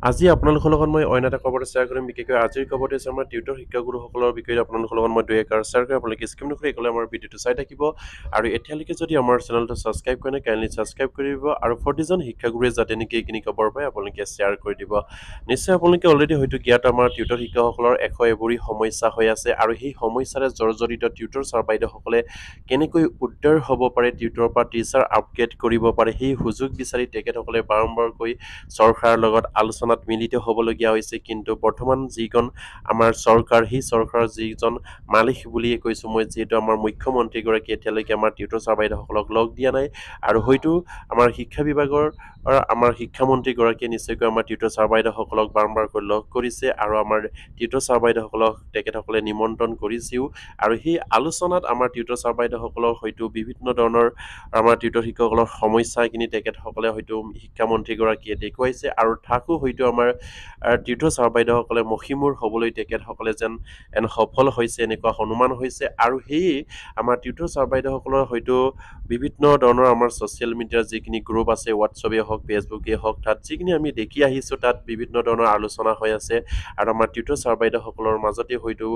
আজি আপোনালোকৰ লগত মই অন্য এটা খবৰ শ্বেয়াৰ কৰিম বিশেষকৈ আজিৰ খবৰটো হৈছে আমাৰ টিউটৰ শিক্ষাগুৰুসকলৰ বিষয়ে আপোনালোকৰ লগত মই দুই একাৰ শ্বেয়াৰ কৰি আপোনালোকে স্কিম নকৰি ক'লে আমাৰ ভিডিঅ'টো চাই থাকিব আৰু এতিয়ালৈকে যদি আমাৰ চেনেলটো ছাবস্ক্ৰাইব কৰে কাইণ্ডলি ছাবস্ক্ৰাইব কৰি দিব আৰু প্ৰতিজন শিক্ষাগুৰুৱে যাতে নেকি এইখিনি খবৰ পায় আপোনালোকে শ্বেয়াৰ কৰি দিব নিশ্চয় আপোনালোকে অলৰেডি হয়তো জ্ঞাত আমাৰ টিউটৰ শিক্ষকসকলৰ এশ এবোৰি সমস্যা হৈ আছে আৰু সেই সমস্যাৰে জৰ্জৰিত টিউটৰ ছাৰ বাইদেউসকলে কেনেকৈ উদ্ধাৰ হ'ব পাৰে টিউটৰৰ পৰা টিচাৰ আপগ্ৰেড কৰিব পাৰে সেই সুযোগ বিচাৰি তেখেতসকলে বাৰম্বাৰকৈ চৰকাৰৰ লগত আলোচনাত মিলিত হ'বলগীয়া হৈছে কিন্তু বৰ্তমান যিখন আমাৰ চৰকাৰ সেই চৰকাৰৰ যিজন মালিক বুলিয়ে কৈছোঁ মই যিহেতু আমাৰ মুখ্যমন্ত্ৰীগৰাকী এতিয়ালৈকে আমাৰ টিউটৰ ছাৰ বাইদেউসকলক লগ দিয়া নাই আৰু হয়তো আমাৰ শিক্ষা বিভাগৰ আমাৰ শিক্ষামন্ত্ৰীগৰাকীয়ে নিশ্চয়কৈ আমাৰ টিউটৰ ছাৰ বাইদেউসকলক বাৰম্বাৰকৈ লগ কৰিছে আৰু আমাৰ টিউটৰ ছাৰ বাইদেউসকলক তেখেতসকলে নিমন্ত্ৰণ কৰিছেও আৰু সেই আলোচনাত আমাৰ টিউটৰ ছাৰ বাইদেউসকলৰ হয়তো বিভিন্ন ধৰণৰ আমাৰ টিউটৰ শিক্ষকসকলৰ সমস্যাখিনি তেখেতসকলে হয়তো শিক্ষামন্ত্ৰীগৰাকীয়ে দেখুৱাইছে আৰু তাকো হয়তো আমাৰ টিউটৰ ছাৰ বাইদেউসকলে মষিমূৰ হ'বলৈ তেখেতসকলে যেন সফল হৈছে এনেকুৱা অনুমান হৈছে আৰু সেয়ে আমাৰ টিউটৰ ছাৰ বাইদেউসকলৰ হয়তো বিভিন্ন ধৰণৰ আমাৰ ছ'চিয়েল মিডিয়াৰ যিখিনি গ্ৰুপ আছে হোৱাটছএপে হওক ফেচবুকে হওক তাত যিখিনি আমি দেখি আহিছোঁ তাত বিভিন্ন ধৰণৰ আলোচনা হৈ আছে আৰু আমাৰ টিউটৰ ছাৰ বাইদেউসকলৰ মাজতে হয়তো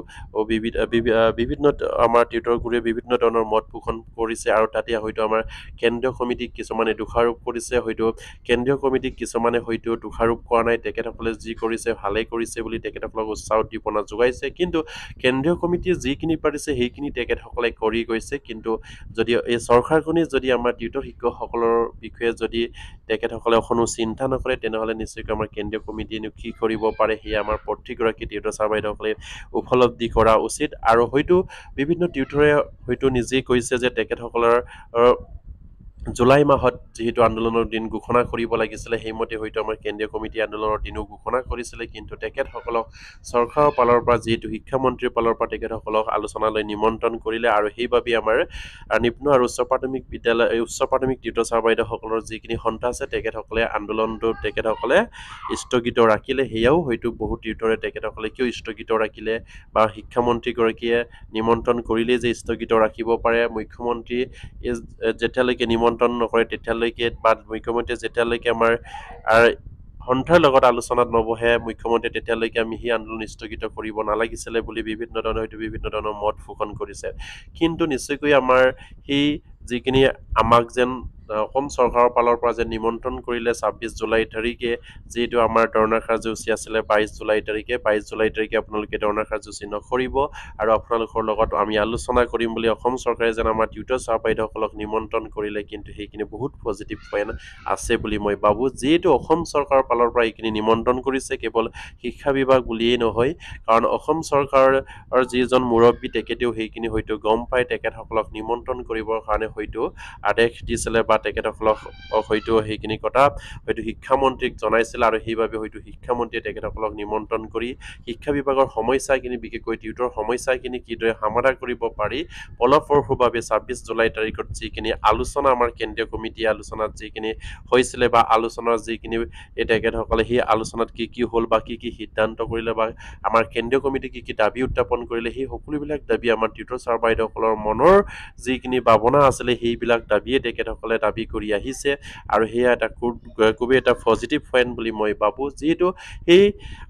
বিভিন্ন আমাৰ টিউটৰগুৰুৱে বিভিন্ন ধৰণৰ মত পোষণ কৰিছে আৰু তাতে হয়তো আমাৰ কেন্দ্ৰীয় কমিটিক কিছুমানে দোষাৰোপ কৰিছে হয়তো কেন্দ্ৰীয় কমিটিক কিছুমানে হয়তো দোষাৰোপ কৰা নাই তেখেতসকলে যি কৰিছে ভালেই কৰিছে বুলি তেখেতসকলক উৎসাহ উদ্দীপনা যোগাইছে কিন্তু কেন্দ্ৰীয় কমিটিয়ে যিখিনি পাৰিছে সেইখিনি তেখেতসকলে কৰি গৈছে কিন্তু যদি এই চৰকাৰখনে যদি আমাৰ টিউটৰ শিক্ষকসকলৰ বিষয়ে যদি তেখেতসকলে কোনো চিন্তা নকৰে তেনেহ'লে নিশ্চয়কৈ আমাৰ কেন্দ্ৰীয় কমিটিয়েনো কি কৰিব পাৰে সেয়া আমাৰ প্ৰতিগৰাকী টিউটৰ ছাৰ বাইদেউসকলে উপলব্ধি কৰা উচিত আৰু হয়তো বিভিন্ন টিউটৰে হয়তো নিজেই কৈছে যে তেখেতসকলৰ জুলাই মাহত যিহেতু আন্দোলনৰ দিন ঘোষণা কৰিব লাগিছিলে সেইমতে হয়তো আমাৰ কেন্দ্ৰীয় কমিটি আন্দোলনৰ দিনো ঘোষণা কৰিছিলে কিন্তু তেখেতসকলক চৰকাৰৰ ফালৰ পৰা যিহেতু শিক্ষামন্ত্ৰীৰ ফালৰ পৰা তেখেতসকলক আলোচনালৈ নিমন্ত্ৰণ কৰিলে আৰু সেইবাবে আমাৰ নিম্ন আৰু উচ্চ প্ৰাথমিক বিদ্যালয় উচ্চ প্ৰাথমিক টিউটৰ ছাৰ বাইদেউসকলৰ যিখিনি সন্থা আছে তেখেতসকলে আন্দোলনটো তেখেতসকলে স্থগিত ৰাখিলে সেয়াও হয়তো বহু টিউটৰে তেখেতসকলে কিয় স্থগিত ৰাখিলে বা শিক্ষামন্ত্ৰীগৰাকীয়ে নিমন্ত্ৰণ কৰিলেই যে স্থগিত ৰাখিব পাৰে মুখ্যমন্ত্ৰী যেতিয়ালৈকে নিমন্ত্ৰণ নকৰে তেতিয়ালৈকে বা মুখ্যমন্ত্ৰীয়ে যেতিয়ালৈকে আমাৰ সন্থাৰ লগত আলোচনাত নবহে মুখ্যমন্ত্ৰীয়ে তেতিয়ালৈকে আমি সেই আন্দোলন স্থগিত কৰিব নালাগিছিলে বুলি বিভিন্ন ধৰণৰ হয়তো বিভিন্ন ধৰণৰ মত পোষণ কৰিছে কিন্তু নিশ্চয়কৈ আমাৰ সেই যিখিনি আমাক যেন অসম চৰকাৰৰ ফালৰ পৰা যে নিমন্ত্ৰণ কৰিলে ২৬ জুলাই তাৰিখে যিহেতু আমাৰ ধৰ্ণা কাৰ্যসূচী আছিলে ২২ জুলাই তাৰিখে আপোনালোকে ধৰ্ণা কাৰ্যসূচী নকৰিব আৰু আপোনালোকৰ লগত আমি আলোচনা কৰিম বুলি অসম চৰকাৰে যেন আমাৰ টিউটৰ ছাৰ বাইদেউসকলক নিমন্ত্ৰণ কৰিলে কিন্তু সেইখিনি বহুত পজিটিভ পইণ্ট আছে বুলি মই ভাবোঁ যিহেতু অসম চৰকাৰৰ ফালৰ পৰা এইখিনি নিমন্ত্ৰণ কৰিছে কেৱল শিক্ষা বিভাগ বুলিয়েই নহয় কাৰণ অসম চৰকাৰৰ যিজন মুৰব্বী তেখেতেও সেইখিনি হয়তো গম পায় তেখেতসকলক নিমন্ত্ৰণ কৰিবৰ কাৰণে হয়তো আদেশ দিছিলে বা তেখেতসকলক হয়তো সেইখিনি কথা হয়তো শিক্ষামন্ত্ৰীক জনাইছিল আৰু সেইবাবে হয়তো শিক্ষামন্ত্ৰীয়ে তেখেতসকলক নিমন্ত্ৰণ কৰি শিক্ষা বিভাগৰ সমস্যাখিনি বিশেষকৈ টিউটৰ সমস্যাখিনি কিদৰে সমাধান কৰিব পাৰি ফলপ্ৰসূভাৱে ২৬ জুলাই তাৰিখত যিখিনি আলোচনা আমাৰ কেন্দ্ৰীয় কমিটিয়ে আলোচনাত যিখিনি হৈছিলে বা আলোচনাৰ যিখিনি তেখেতসকলে সেই আলোচনাত কি কি হ'ল বা কি কি সিদ্ধান্ত কৰিলে বা আমাৰ কেন্দ্ৰীয় কমিটি কি কি দাবী উত্থাপন কৰিলে সেই সকলোবিলাক দাবী আমাৰ টিউটৰ ছাৰ বাইদেউসকলৰ মনৰ যিখিনি ভাৱনা আছিলে সেইবিলাক দাবীয়ে তেখেতসকলে দাবী কৰি আহিছে আৰু সেয়া এটা খুবেই এটা পজিটিভ পইণ্ট বুলি মই ভাবোঁ যিহেতু সেই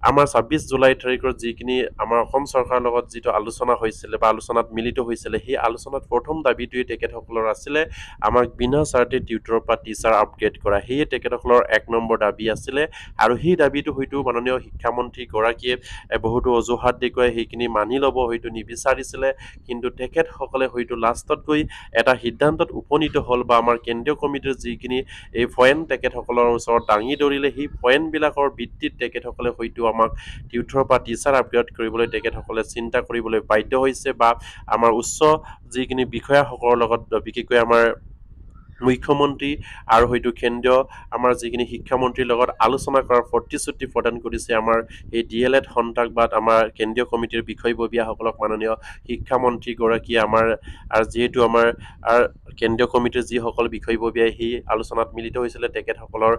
আমাৰ ২৬ জুলাই তাৰিখৰ যিখিনি আমাৰ অসম চৰকাৰৰ লগত যিটো আলোচনা হৈছিলে বা আলোচনাত মিলিত হৈছিলে সেই আলোচনাত প্ৰথম দাবীটোৱে তেখেতসকলৰ আছিলে আমাক বিনা চাৰ্টে টিউটৰৰ পৰা টিচাৰ আপগ্ৰেড কৰা সেয়ে তেখেতসকলৰ ১ নম্বৰ দাবী আছিলে আৰু সেই দাবীটো হয়তো মাননীয় শিক্ষামন্ত্ৰীগৰাকীয়ে বহুতো অজুহাত দেখুৱাই সেইখিনি মানি ল'ব হয়তো নিবিচাৰিছিলে কিন্তু তেখেতসকলে হয়তো লাষ্টত গৈ এটা সিদ্ধান্তত উপনীত হ'ল বা আমাৰ কেন্দ্ৰীয় কমিটিৰ যিখিনি এই পইণ্ট তেখেতসকলৰ ওচৰত দাঙি ধৰিলে সেই পইণ্টবিলাকৰ ভিত্তিত তেখেতসকলে হয়তো আমাক টিউটৰৰ পৰা টিচাৰ আপগ্ৰেড কৰিবলৈ তেখেতসকলে চিন্তা কৰিবলৈ বাধ্য হৈছে বা আমাৰ উচ্চ যিখিনি বিষয়াসকলৰ লগত বিশেষকৈ আমাৰ মুখ্যমন্ত্ৰী আৰু হয়তো কেন্দ্ৰীয় আমাৰ যিখিনি শিক্ষামন্ত্ৰীৰ লগত আলোচনা কৰাৰ প্ৰতিশ্ৰুতি প্ৰদান কৰিছে আমাৰ এই DLED সন্ত্ৰাসবাদ আমাৰ কেন্দ্ৰীয় কমিটিৰ বিষয়ববীয়াসকলক মাননীয় শিক্ষামন্ত্ৰীগৰাকীয়ে আমাৰ যিহেতু আমাৰ কেন্দ্ৰীয় কমিটিৰ যিসকল বিষয়ববীয়াই সেই আলোচনাত মিলিত হৈছিলে তেখেতসকলৰ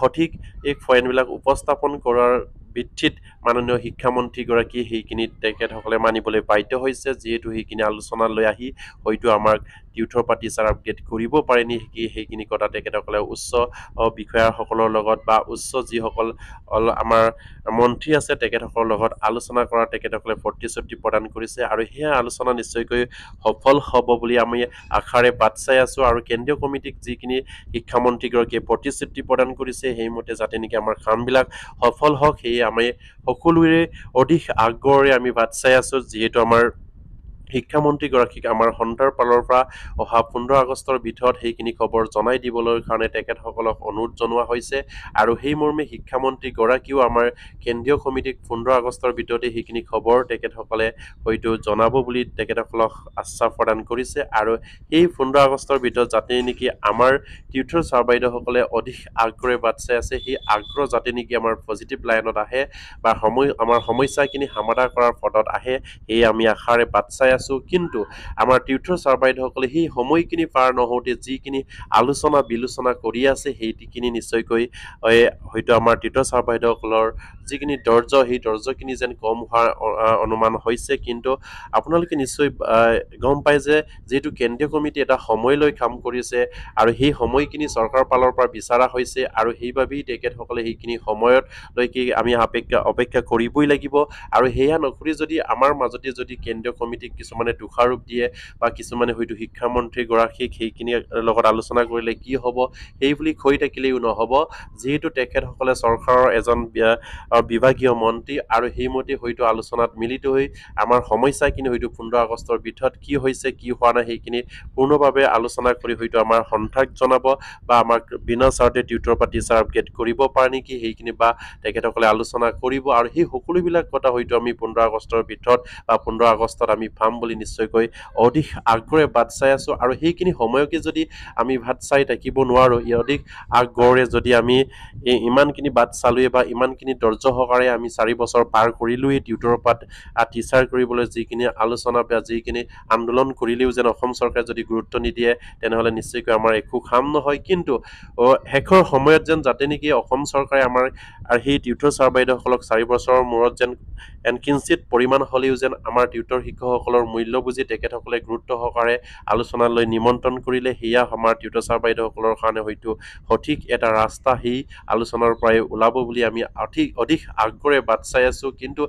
সঠিক এই পইণ্টবিলাক উপস্থাপন কৰাৰ ভিত্তিত মাননীয় শিক্ষামন্ত্ৰীগৰাকী সেইখিনি তেখেতসকলে মানিবলৈ বাধ্য হৈছে যিহেতু সেইখিনি আলোচনালৈ আহি হয়তো আমাক টিউটৰ পাতি ছাৰ আপডেট কৰিব পাৰে নেকি সেইখিনি কথা তেখেতসকলে উচ্চ বিষয়াসকলৰ লগত বা উচ্চ যিসকল আমাৰ মন্ত্ৰী আছে তেখেতসকলৰ লগত আলোচনা কৰা তেখেতসকলে প্ৰতিশ্ৰুতি প্ৰদান কৰিছে আৰু সেই আলোচনা নিশ্চয়কৈ সফল হ'ব বুলি আমি আশাৰে বাট চাই আছো আৰু কেন্দ্ৰীয় কমিটিক যিখিনি শিক্ষামন্ত্ৰীগৰাকীয়ে প্ৰতিশ্ৰুতি প্ৰদান কৰিছে সেইমতে যাতে নেকি আমাৰ কামবিলাক সফল হওক সেয়ে আমি সকলোৰে অধিক আগ্ৰহেৰে আমি বাট চাই আছো যিহেতু আমাৰ শিক্ষামন্ত্ৰীগৰাকীক আমাৰ সন্তাৰ ফালৰ পৰা অহা 15 আগষ্টৰ ভিতৰত সেইখিনি খবৰ জনাই দিবলৈ কাৰণে তেখেতসকলক অনুৰোধ জনোৱা হৈছে আৰু সেই মৰ্মে শিক্ষামন্ত্ৰীগৰাকীও আমাৰ কেন্দ্ৰীয় কমিটিক 15 আগষ্টৰ ভিতৰতে সেইখিনি খবৰ তেখেতসকলে হয়তো জনাব বুলি তেখেতসকলক আশ্বাস প্ৰদান কৰিছে আৰু এই 15 আগষ্টৰ ভিতৰত যাতে নেকি আমাৰ টিউটৰ ছাৰ বাইদেউসকলে অধিক আগ্ৰহে বাট চাই আছে সেই আগ্ৰহ যাতে নেকি আমাৰ পজিটিভ লাইনত আহে বা আমাৰ সমস্যাখিনি সমাধান কৰাৰ পথত আহে এই আমি আশাৰে বাট চাই আছো কিন্তু আমাৰ টিউটৰ ছাৰ বাইদেউসকলে সেই সময়খিনি পাৰ নহওঁতে যিখিনি আলোচনা বিলোচনা কৰি আছে সেইখিনি নিশ্চয়কৈ হয়তো আমাৰ টিউটৰ ছাৰ বাইদেউসকলৰ যিখিনি ধৈৰ্য সেই ধৈৰ্যখিনি যেন কম হোৱাৰ অনুমান হৈছে কিন্তু আপোনালোকে নিশ্চয় গম পায় যে যেহেতু কেন্দ্ৰীয় কমিটি এটা সময় লৈ কাম কৰিছে আৰু সেই সময়খিনি চৰকাৰৰ ফালৰ পৰা বিচাৰা হৈছে আৰু সেইবাবেই তেখেতসকলে সেইখিনি সময়ত লৈকে আমি অপেক্ষা কৰিবই লাগিব আৰু সেয়া নকৰি যদি আমাৰ মাজতে যদি কেন্দ্ৰীয় কমিটিক কিছুমানে দোষাৰোপ দিয়ে বা কিছুমানে হয়তো শিক্ষামন্ত্ৰীগৰাকীক সেইখিনিৰ লগত আলোচনা কৰিলে কি হ'ব সেই বুলি কৈ থাকিলেও নহ'ব যিহেতু তেখেতসকলে চৰকাৰৰ এজন বিভাগীয় মন্ত্ৰী আৰু সেইমতে হয়তো আলোচনাত মিলিত হৈ আমাৰ সমস্যাখিনি হয়তো 15 আগষ্টৰ ভিতৰত কি হৈছে কি হোৱা নাই সেইখিনি পূৰ্ণভাৱে আলোচনা কৰি হয়তো আমাৰ সন্তাক জনাব বা আমাক বিনা চাৰ্টে টিউটৰ পাতি ছাৰ আপডেট কৰিব পাৰে নেকি সেইখিনি বা তেখেতসকলে আলোচনা কৰিব আৰু সেই সকলোবিলাক কথা হয়তো আমি 15 আগষ্টৰ ভিতৰত বা 15 আগষ্টত আমি পাম বুলি নিশ্চয়কৈ অধিক আগ্ৰহে বাট চাই আছো আৰু সেইখিনি সময়কে যদি আমি বাট চাই থাকিব নোৱাৰো অধিক আগ্ৰহেৰে যদি আমি ইমানখিনি বাট চালোৱে বা ইমানখিনি ধৈৰ্য সহকাৰে আমি 4 বছৰ পাৰ কৰিলোৱে টিউটৰৰ পাত টিচাৰ কৰিবলৈ যিখিনি আলোচনা বা যিখিনি আন্দোলন কৰিলেও যেন অসম চৰকাৰে যদি গুৰুত্ব নিদিয়ে তেনেহ'লে নিশ্চয়কৈ আমাৰ একো কাম নহয় কিন্তু শেষৰ সময়ত যেন যাতে নেকি অসম চৰকাৰে আমাৰ সেই টিউটৰ ছাৰ বাইদেউসকলক 4 বছৰৰ মূৰত যেন কিঞ্চিত পৰিমাণ হ'লেও যেন আমাৰ টিউটৰ শিক্ষকসকলৰ মূল্য বুজি তেখেতসকলে গুৰুত্ব সহকাৰে আলোচনালৈ নিমন্ত্ৰণ কৰিলে সেয়া আমাৰ টিউটৰ ছাৰ বাইদেউসকলৰ কাৰণে হয়তো সঠিক এটা ৰাস্তা সেই আলোচনাৰ পৰাই ওলাব বুলি আমি অধিক আগ্ৰহে বাট চাই আছো কিন্তু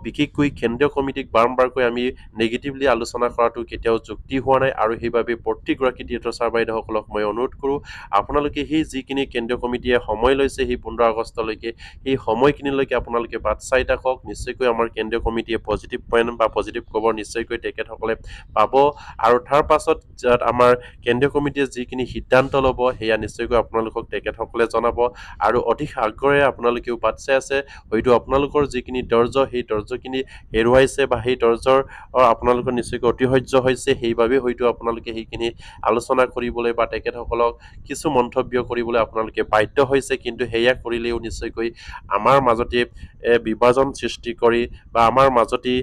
বিশেষকৈ কেন্দ্ৰীয় কমিটিক বাৰম্বাৰকৈ আমি নেগেটিভলি আলোচনা কৰাটো কেতিয়াও যুক্তি হোৱা নাই আৰু সেইবাবে প্ৰতিগৰাকী টিউটৰ ছাৰ বাইদেউসকলক মই অনুৰোধ কৰোঁ আপোনালোকে সেই যিখিনি কেন্দ্ৰীয় কমিটিয়ে সময় লৈছে সেই 15 আগষ্টলৈকে সেই সময়খিনিলৈকে আপোনালোকে বাট চাই থাকক নিশ্চয়কৈ আমাৰ কেন্দ্ৰীয় কমিটিয়ে পজিটিভ পইণ্ট বা পজিটিভ খবৰ নিশ্চয়কৈ তেখেতসকলে পাব আৰু তাৰ পাছত আমাৰ কেন্দ্ৰীয় কমিটিয়ে যিখিনি সিদ্ধান্ত ল'ব সেয়া নিশ্চয়কৈ আপোনালোকক তেখেতসকলে জনাব আৰু অধিক আগ্ৰহেৰে আপোনালোকেও বাট চাই আছে হয়তো আপোনালোকৰ যিখিনি ধৈৰ্য সেই ধৈৰ্যখিনি হেৰুৱাইছে বা সেই ধৈৰ্যৰ আপোনালোকৰ নিশ্চয়কৈ অতিশয্য হৈছে সেইবাবে হয়তো আপোনালোকে সেইখিনি আলোচনা কৰিবলৈ বা তেখেতসকলক কিছু মন্তব্য কৰিবলৈ আপোনালোকে বাধ্য হৈছে কিন্তু সেয়া কৰিলেও নিশ্চয়কৈ আমাৰ মাজতে বিভাজন সৃষ্টি কৰি বা আমাৰ মাজতে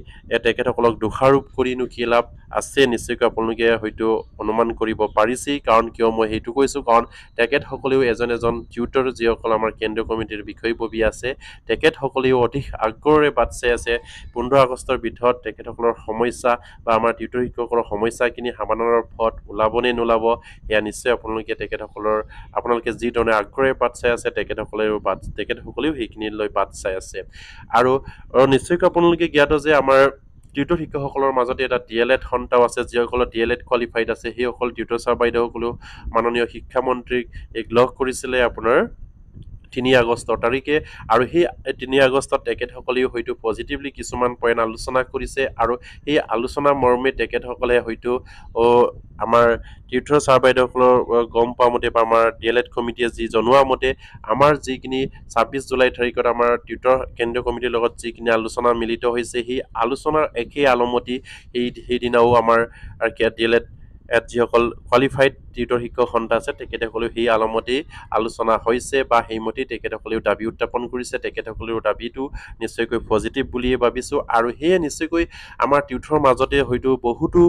তেখেতসকলক দোষাৰোপ কৰিনো কি লাভ আছে নিশ্চয়কৈ আপোনালোকে হয়তো অনুমান কৰিব পাৰিছেই কাৰণ কিয় মই সেইটো কৈছোঁ কাৰণ তেখেতসকলেও এজন টিউটৰ যিসকল আমাৰ কেন্দ্ৰীয় কমিটিৰ বিষয়ববী আছে তেখেতসকলেও অধিক আগ্ৰহেৰে বাট চাই আছে 15 আগষ্টৰ ভিতৰত তেখেতসকলৰ সমস্যা বা আমাৰ টিউটৰ শিক্ষকসকলৰ সমস্যাখিনি সমাধানৰ পথ ওলাব নে নোলাব এয়া নিশ্চয় আপোনালোকে যি ধৰণে আগ্ৰহেৰে বাট চাই আছে তেখেতসকলেও সেইখিনি লৈ বাট চাই আছে আৰু নিশ্চয়কৈ আপোনালোকে জ্ঞাত যে আমাৰ টিউটৰ শিক্ষকসকলৰ মাজতে এটা DLED সন্থাও আছে যিসকলৰ DLED কোৱালিফাইড আছে সেইসকল টিউটৰ ছাৰ বাইদেউসকলেও মাননীয় শিক্ষামন্ত্ৰীক লগ কৰিছিলে আপোনাৰ 3 আগষ্ট তাৰিখে আৰু সেই 3 আগষ্টত তেখেতসকলেও হয়তো পজিটিভলি কিছুমান পইণ্ট আলোচনা কৰিছে আৰু এই আলোচনা মৰ্মে তেখেতসকলে হয়তো আমাৰ টিউটৰ ছাৰ বাইদেউসকলৰ গম পোৱা মতে বা আমাৰ DLED কমিটিয়ে যি জনোৱা মতে আমাৰ যিখিনি 26 জুলাই তাৰিখত আমাৰ টিউটৰ কেন্দ্ৰীয় কমিটিৰ লগত যিখিনি আলোচনা মিলিত হৈছে সেই আলোচনাৰ একেই আলমতি সেইদিনাও আমাৰ DLED যিসকল কোৱালিফাইড টিউটৰ শিক্ষক সন্থা আছে তেখেতসকলেও সেই আলমতে আলোচনা হৈছে বা সেইমতে তেখেতসকলেও দাবী উত্থাপন কৰিছে তেখেতসকলেও দাবীটো নিশ্চয়কৈ পজিটিভ বুলিয়ে ভাবিছো আৰু সেয়ে নিশ্চয়কৈ আমাৰ টিউটৰৰ মাজতে হয়তো বহুতো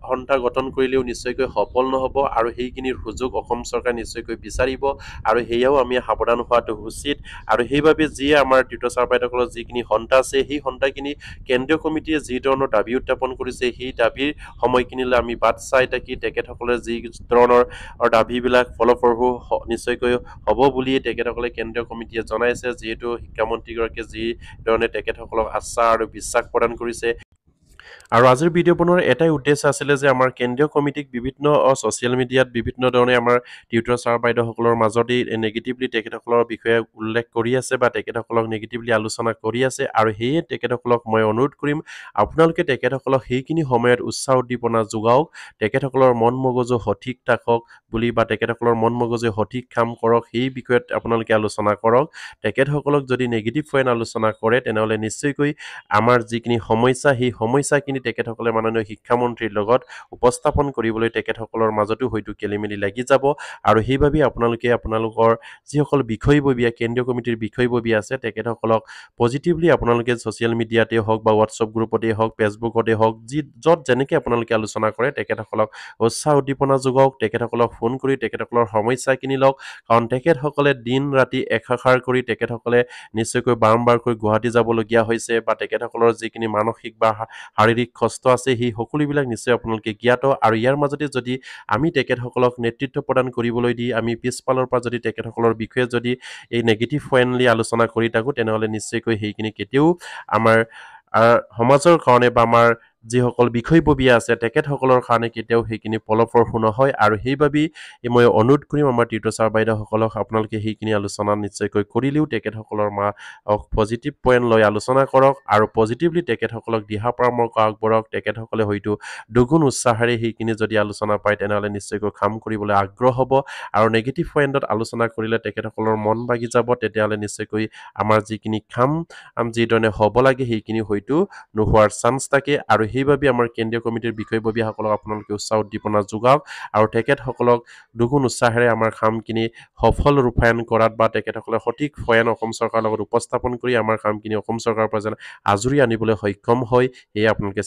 সন্থা গঠন কৰিলেও নিশ্চয়কৈ সফল নহব আৰু সেইখিনিৰ সুযোগ অসম চৰকাৰে নিশ্চয়কৈ বিচাৰিব আৰু সেয়াও আমি সাৱধান হোৱাটো উচিত আৰু সেইবাবে যিয়ে আমাৰ টিউটৰ ছাৰ বাইদেউসকলৰ যিখিনি সন্থা আছে সেই সন্থাখিনি কেন্দ্ৰীয় কমিটিয়ে যি ধৰণৰ দাবী উত্থাপন কৰিছে সেই দাবীৰ সময়খিনিলৈ আমি বাট চাই থাকি তেখেতসকলে যি ধৰণৰ দাবীবিলাক ফলপ্ৰসূ নিশ্চয়কৈ হ'ব বুলিয়ে তেখেতসকলে কেন্দ্ৰীয় কমিটিয়ে জনাইছে যিহেতু শিক্ষামন্ত্ৰীগৰাকীয়ে যি ধৰণে তেখেতসকলক আশ্বাস আৰু বিশ্বাস প্ৰদান কৰিছে আৰু আজিৰ ভিডিঅ' বনোৱাৰ এটাই উদ্দেশ্য আছিলে যে আমাৰ কেন্দ্ৰীয় কমিটিক বিভিন্ন ছ'চিয়েল মিডিয়াত বিভিন্ন ধৰণে আমাৰ টিউটৰ ছাৰ বাইদেউসকলৰ মাজতেই নেগেটিভলি তেখেতসকলৰ বিষয়ে উল্লেখ কৰি আছে বা তেখেতসকলক নেগেটিভলি আলোচনা কৰি আছে আৰু সেয়ে তেখেতসকলক মই অনুৰোধ কৰিম আপোনালোকে তেখেতসকলক সেইখিনি সময়ত উৎসাহ উদ্দীপনা যোগাওক তেখেতসকলৰ মন মগজু সঠিক থাকক বুলি বা তেখেতসকলৰ মন মগজু সঠিক কাম কৰক সেই বিষয়ত আপোনালোকে আলোচনা কৰক তেখেতসকলক যদি নেগেটিভ পইণ্ট আলোচনা কৰে তেনেহ'লে নিশ্চয়কৈ আমাৰ যিখিনি সমস্যা সেই সমস্যাখিনি তেখেতসকলে মাননীয় শিক্ষামন্ত্ৰীৰ লগত উপস্থাপন কৰিবলৈ তেখেতসকলৰ মাজতো হয়তো খেলিমেলি লাগি যাব আৰু সেইবাবে আপোনালোকে আপোনালোকৰ যিসকল বিষয়ববীয়া কেন্দ্ৰীয় কমিটিৰ বিষয়ববীয়া আছে তেখেতসকলক পজিটিভলি আপোনালোকে ছ'চিয়েল মিডিয়াতে হওক বা হোৱাটছআপ গ্ৰুপতে হওক ফেচবুকতে হওক য'ত যেনেকৈ আপোনালোকে আলোচনা কৰে তেখেতসকলক উৎসাহ উদ্দীপনা যোগাওক তেখেতসকলক ফোন কৰি তেখেতসকলৰ সমস্যাখিনি লওক কাৰণ তেখেতসকলে দিন ৰাতি একাষাৰ কৰি তেখেতসকলে নিশ্চয়কৈ বাৰম্বাৰকৈ গুৱাহাটী যাবলগীয়া হৈছে বা তেখেতসকলৰ যিখিনি মানসিক বা শাৰীৰিক কষ্ট আছে সেই সকলোবিলাক নিশ্চয় আপোনালোকে জ্ঞাত আৰু ইয়াৰ মাজতে যদি আমি তেখেতসকলক নেতৃত্ব প্ৰদান কৰিবলৈ দি আমি পিছফালৰ পৰা যদি তেখেতসকলৰ বিষয়ে যদি এই নেগেটিভ পইণ্টলি আলোচনা কৰি থাকোঁ তেনেহ'লে নিশ্চয়কৈ সেইখিনি কেতিয়াও আমাৰ সমাজৰ কাৰণে বা আমাৰ যিসকল বিষয়ববীয়া আছে তেখেতসকলৰ কাৰণে কেতিয়াও সেইখিনি ফলপ্ৰসূ নহয় আৰু সেইবাবেই মই অনুৰোধ কৰিম আমাৰ টিউটৰ ছাৰ বাইদেউসকলক আপোনালোকে সেইখিনি আলোচনা নিশ্চয়কৈ কৰিলেও তেখেতসকলৰ পজিটিভ পইণ্ট লৈ আলোচনা কৰক আৰু পজিটিভলি তেখেতসকলক দিহা পৰামৰ্শ আগবঢ়াওক তেখেতসকলে হয়তো দুগুণ উৎসাহেৰে সেইখিনি যদি আলোচনা পায় তেনেহ'লে নিশ্চয়কৈ কাম কৰিবলৈ আগ্ৰহ হ'ব আৰু নেগেটিভ পইণ্টত আলোচনা কৰিলে তেখেতসকলৰ মন ভাগি যাব তেতিয়াহ'লে নিশ্চয়কৈ আমাৰ যিখিনি কাম যিধৰণে হ'ব লাগে সেইখিনি হয়তো নোহোৱাৰ চান্স থাকে আৰু সেইবাবে আমাৰ কেন্দ্ৰীয় কমিটিৰ বিষয়ববীয়াসকলক আপোনালোকে উৎসাহ উদ্দীপনা যোগাওক আৰু তেখেতসকলক দুগুণ উৎসাহেৰে আমাৰ কামখিনি সফল ৰূপায়ণ কৰাত বা তেখেতসকলে সঠিক বয়ান অসম চৰকাৰৰ লগত উপস্থাপন কৰি আমাৰ কামখিনি অসম চৰকাৰৰ পৰা যেন আজৰি আনিবলৈ সক্ষম হয় সেয়ে আপোনালোকে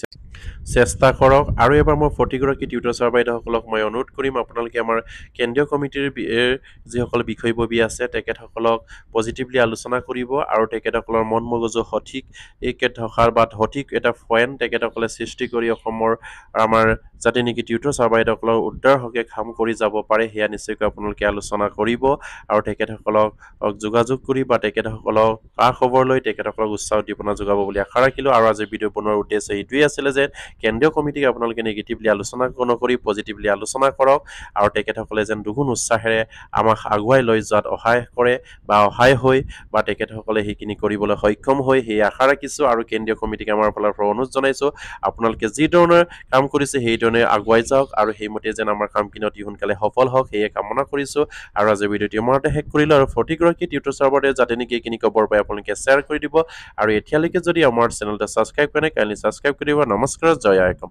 চেষ্টা কৰক আৰু এবাৰ মই প্ৰতিগৰাকী টিউটৰ ছাৰ বাইদেউসকলক মই অনুৰোধ কৰিম আপোনালোকে আমাৰ কেন্দ্ৰীয় কমিটিৰ যিসকল বিষয়ববী আছে তেখেতসকলক পজিটিভলি আলোচনা কৰিব আৰু তেখেতসকলৰ মন মগজু সঠিক থকাৰ বা সঠিক এটা পইণ্ট তেখেতসকলে সৃষ্টি কৰি অসমৰ আমাৰ যাতে নেকি টিউটৰ ছাৰ বাইদেউসকলৰ উদ্ধাৰ হকে কাম কৰি যাব পাৰে সেয়া নিশ্চয়কৈ আপোনালোকে আলোচনা কৰিব আৰু তেখেতসকলক যোগাযোগ কৰি বা তেখেতসকলক খা খবৰ লৈ তেখেতসকলক উৎসাহ উদ্দীপনা যোগাব বুলি আশা ৰাখিলোঁ আৰু আজি ভিডিঅ' বনোৱাৰ উদ্দেশ্য এইটোৱেই আছিলে যে কেন্দ্ৰীয় কমিটিক আপোনালোকে নেগেটিভলি আলোচনা নকৰি পজিটিভলি আলোচনা কৰক আৰু তেখেতসকলে যেন দুগুণ উৎসাহেৰে আমাক আগুৱাই লৈ যোৱাত সহায় কৰে বা সহায় হৈ বা তেখেতসকলে সেইখিনি কৰিবলৈ সক্ষম হৈ সেই আশা ৰাখিছোঁ আৰু কেন্দ্ৰীয় কমিটিক আমাৰ ফালৰ পৰা অনুৰোধ জনাইছোঁ আপোনালোকে যি ধৰণৰ কাম কৰিছে সেই ধৰণে আগুৱাই যাওক আৰু সেইমতে যেন আমাৰ কামখিনি অতি সোনকালে সফল হওক সেয়ে কামনা কৰিছোঁ আৰু আজি ভিডিঅ'টি ইমানতে শেষ কৰিলোঁ আৰু প্ৰতিগৰাকী টিউটৰ ছাৰ বাইদেউ যাতে নেকি এইখিনি খবৰ পাই আপোনালোকে শ্বেয়াৰ কৰি দিব আৰু এতিয়ালৈকে যদি আমাৰ চেনেলটো ছাবস্ক্ৰাইব কৰে কাইণ্ডলি ছাবস্ক্ৰাইব কৰি দিব নমস্কাৰ জয় আইকম